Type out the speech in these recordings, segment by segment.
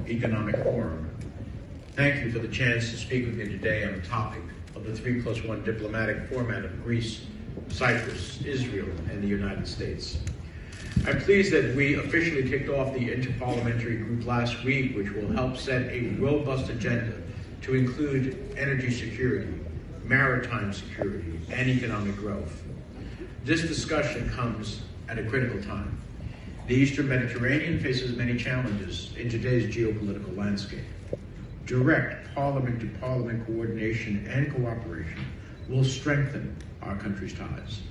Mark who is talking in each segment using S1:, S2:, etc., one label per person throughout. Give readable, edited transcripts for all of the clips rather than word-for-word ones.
S1: Economic Forum. Thank you for the chance to speak with you today on the topic of the 3+1 diplomatic format of Greece, Cyprus, Israel, and the United States. I'm pleased that we officially kicked off the Interparliamentary Group last week, which will help set a robust agenda to include energy security, maritime security, and economic growth. This discussion comes at a critical time. The Eastern Mediterranean faces many challenges in today's geopolitical landscape. Direct parliament-to-parliament coordination and cooperation will strengthen our country's ties.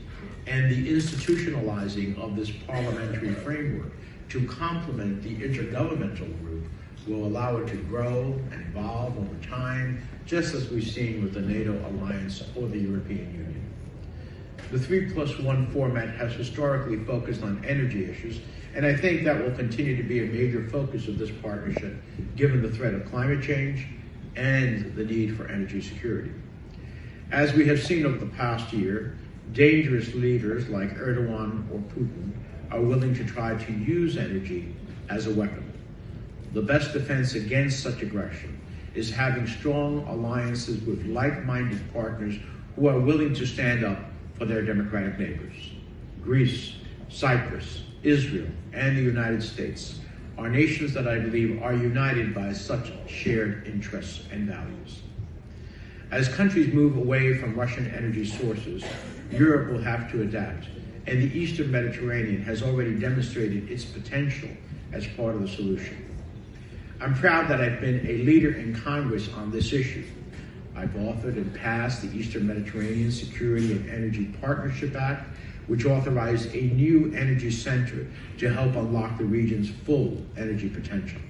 S1: And the institutionalizing of this parliamentary framework to complement the intergovernmental group will allow it to grow and evolve over time, just as we've seen with the NATO alliance or the European Union. The 3+1 format has historically focused on energy issues, and I think that will continue to be a major focus of this partnership, given the threat of climate change and the need for energy security. As we have seen over the past year, dangerous leaders like Erdogan or Putin are willing to try to use energy as a weapon. The best defense against such aggression is having strong alliances with like-minded partners who are willing to stand up for their democratic neighbors. Greece, Cyprus, Israel, and the United States are nations that I believe are united by such shared interests and values. As countries move away from Russian energy sources, Europe will have to adapt, and the Eastern Mediterranean has already demonstrated its potential as part of the solution. I'm proud that I've been a leader in Congress on this issue. I've authored and passed the Eastern Mediterranean Security and Energy Partnership Act, which authorized a new energy center to help unlock the region's full energy potential.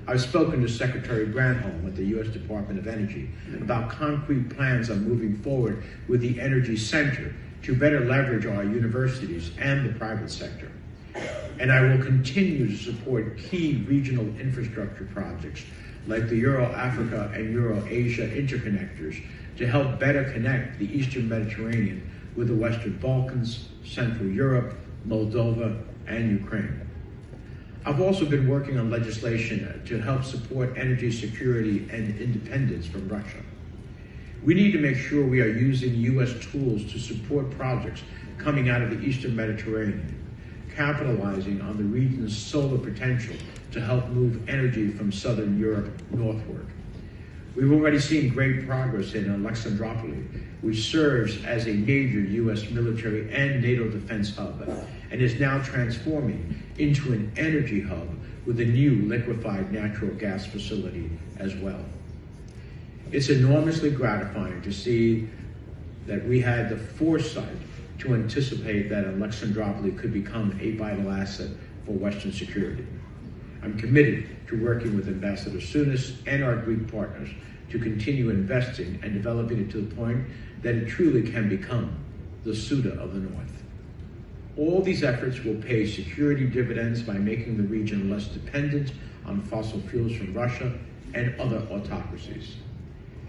S1: I've spoken to Secretary Granholm at the U.S. Department of Energy about concrete plans on moving forward with the Energy Center to better leverage our universities and the private sector. And I will continue to support key regional infrastructure projects like the Euro-Africa and Euro-Asia interconnectors to help better connect the Eastern Mediterranean with the Western Balkans, Central Europe, Moldova, and Ukraine. I've also been working on legislation to help support energy security and independence from Russia. We need to make sure we are using U.S. tools to support projects coming out of the Eastern Mediterranean, capitalizing on the region's solar potential to help move energy from Southern Europe northward. We've already seen great progress in Alexandroupoli, which serves as a major U.S. military and NATO defense hub, and is now transforming into an energy hub with a new liquefied natural gas facility as well. It's enormously gratifying to see that we had the foresight to anticipate that Alexandroupoli could become a vital asset for Western security. I'm committed to working with Ambassador Sunis and our Greek partners to continue investing and developing it to the point that it truly can become the Suda of the North. All these efforts will pay security dividends by making the region less dependent on fossil fuels from Russia and other autocracies.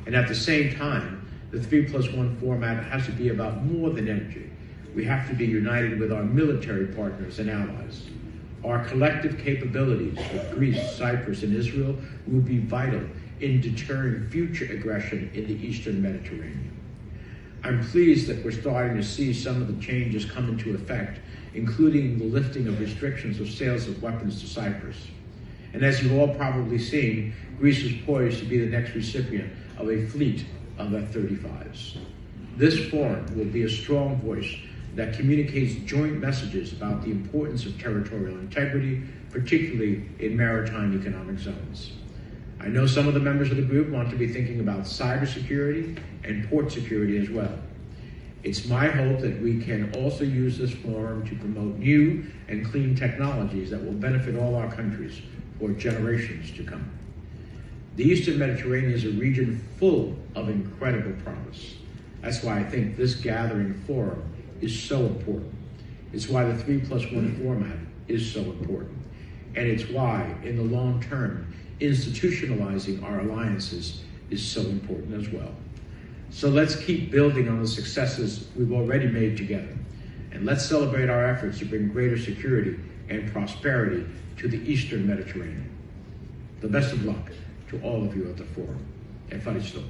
S1: And at the same time, the 3+1 format has to be about more than energy. We have to be united with our military partners and allies. Our collective capabilities with Greece, Cyprus, and Israel will be vital in deterring future aggression in the Eastern Mediterranean. I'm pleased that we're starting to see some of the changes come into effect, including the lifting of restrictions of sales of weapons to Cyprus. And as you've all probably seen, Greece is poised to be the next recipient of a fleet of F-35s. This forum will be a strong voice that communicates joint messages about the importance of territorial integrity, particularly in maritime economic zones. I know some of the members of the group want to be thinking about cybersecurity and port security as well. It's my hope that we can also use this forum to promote new and clean technologies that will benefit all our countries for generations to come. The Eastern Mediterranean is a region full of incredible promise. That's why I think this gathering forum is so important. It's why the 3+1 format is so important. And it's why, in the long term, institutionalizing our alliances is so important as well. So let's keep building on the successes we've already made together. And let's celebrate our efforts to bring greater security and prosperity to the Eastern Mediterranean. The best of luck to all of you at the Forum. Ευχαριστώ.